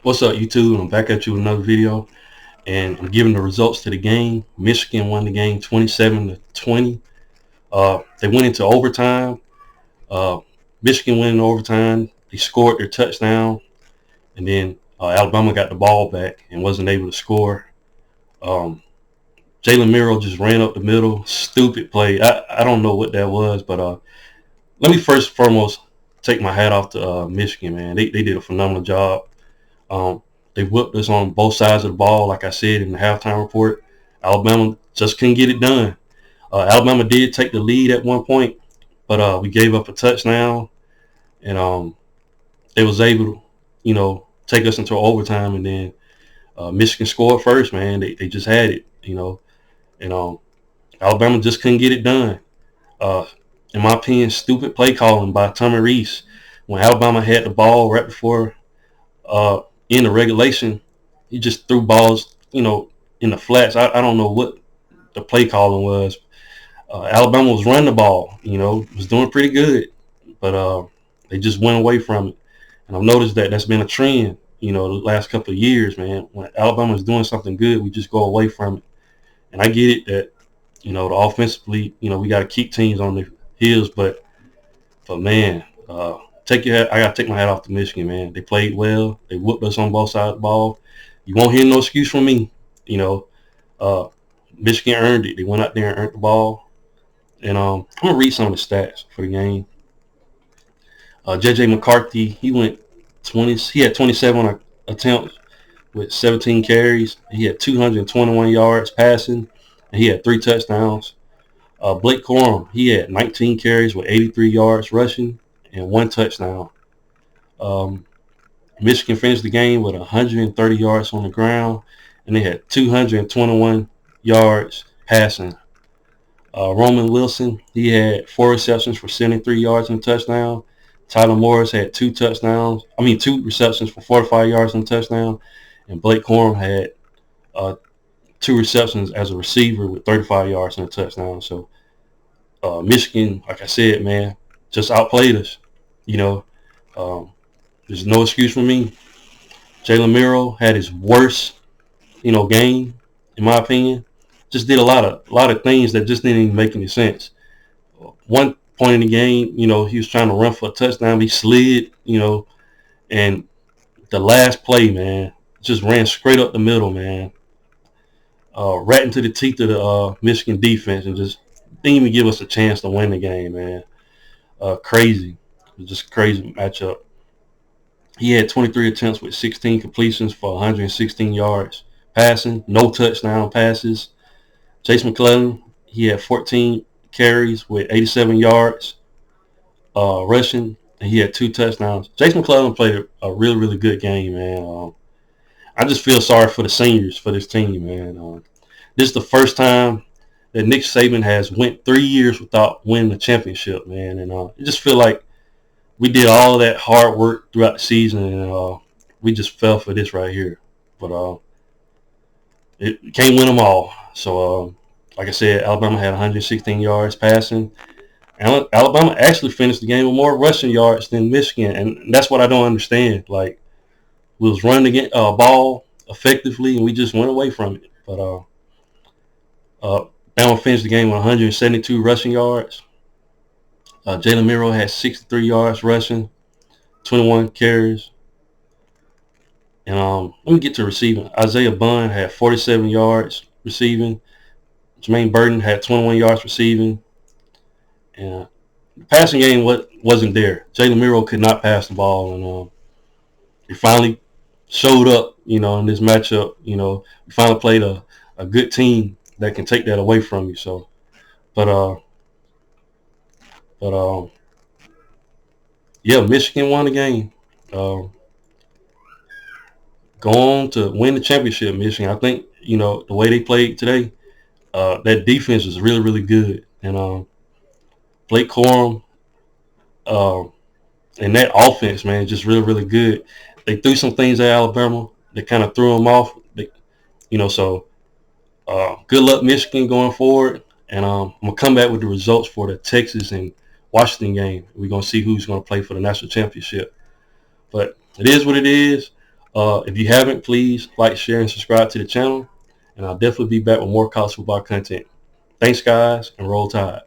What's up, YouTube? I'm back at you with another video, and I'm giving the results to the game. Michigan won the game 27-20. They went into overtime. Uh, Michigan went in overtime. They scored their touchdown, and then Alabama got the ball back and wasn't able to score. Um, Jalen Miro just ran up the middle. Stupid play. I don't know what that was, but let me first and foremost take my hat off to Michigan, man. They did a phenomenal job. Um, they whipped us on both sides of the ball, like I said in the halftime report. Alabama just couldn't get it done. Alabama did take the lead at one point, but we gave up a touchdown, and they was able to, take us into overtime, and then Michigan scored first, man. They just had it, and Alabama just couldn't get it done. Uh, in my opinion, stupid play calling by Tommy Rees. When Alabama had the ball right before in the regulation, he just threw balls, in the flats. I don't know what the play calling was. Alabama was running the ball, was doing pretty good, but they just went away from it. And I've noticed that that's been a trend, the last couple of years, man. When Alabama is doing something good, we just go away from it. And I get it that, the offensively, we got to keep teams on their heels, but man, I gotta take my hat off to Michigan, man. They played well. They whooped us on both sides of the ball. You won't hear no excuse from me. You know, uh, Michigan earned it. They went out there and earned the ball. And I'm gonna read some of the stats for the game. JJ McCarthy, he had 27 attempts with 17 carries. He had 221 yards passing, and he had 3 touchdowns. Blake Corum, he had 19 carries with 83 yards rushing and 1 touchdown. Um, Michigan finished the game with 130 yards on the ground, and they had 221 yards passing. Roman Wilson, he had 4 receptions for 73 yards and a touchdown. Tyler Morris had 2 receptions for 45 yards and a touchdown. And Blake Corum had 2 receptions as a receiver with 35 yards and a touchdown. So Michigan, like I said, man, just outplayed us. You know, um, there's no excuse for me. Jalen Miro had his worst, game, in my opinion. Just did a lot of things that just didn't even make any sense. One point in the game, he was trying to run for a touchdown. He slid, and the last play, man, just ran straight up the middle, man. Right into the teeth of the Michigan defense, and just didn't even give us a chance to win the game, man. Crazy. It was just a crazy matchup. He had 23 attempts with 16 completions for 116 yards passing, no touchdown passes. Chase McClellan, he had 14 carries with 87 yards rushing, and he had 2 touchdowns. Chase McClellan played a really, really good game, man. I just feel sorry for the seniors for this team, man. This is the first time that Nick Saban has went 3 years without winning a championship, man. And I just feel like we did all of that hard work throughout the season, and we just fell for this right here. But it can't win them all. So, like I said, Alabama had 116 yards passing. Alabama actually finished the game with more rushing yards than Michigan, and that's what I don't understand. Like, we was running the ball effectively, and we just went away from it. But Alabama finished the game with 172 rushing yards. Jalen Miro had 63 yards rushing, 21 carries. And let me get to receiving. Isaiah Bunn had 47 yards receiving. Jermaine Burton had 21 yards receiving. And the passing game wasn't there. Jalen Miro could not pass the ball. And he finally showed up, in this matchup. We finally played a good team that can take that away from you. So, but yeah, Michigan won the game. Uh, Go on to win the championship, Michigan. I think, the way they played today, that defense is really, really good. And Blake Corum uh, and that offense, man, just really, really good. They threw some things at Alabama that kind of threw them off. So good luck, Michigan, going forward. And I'm going to come back with the results for the Texas and Washington game. We're going to see who's going to play for the national championship. But it is what it is. If you haven't, please like, share, and subscribe to the channel. And I'll definitely be back with more college football content. Thanks, guys, and roll tide.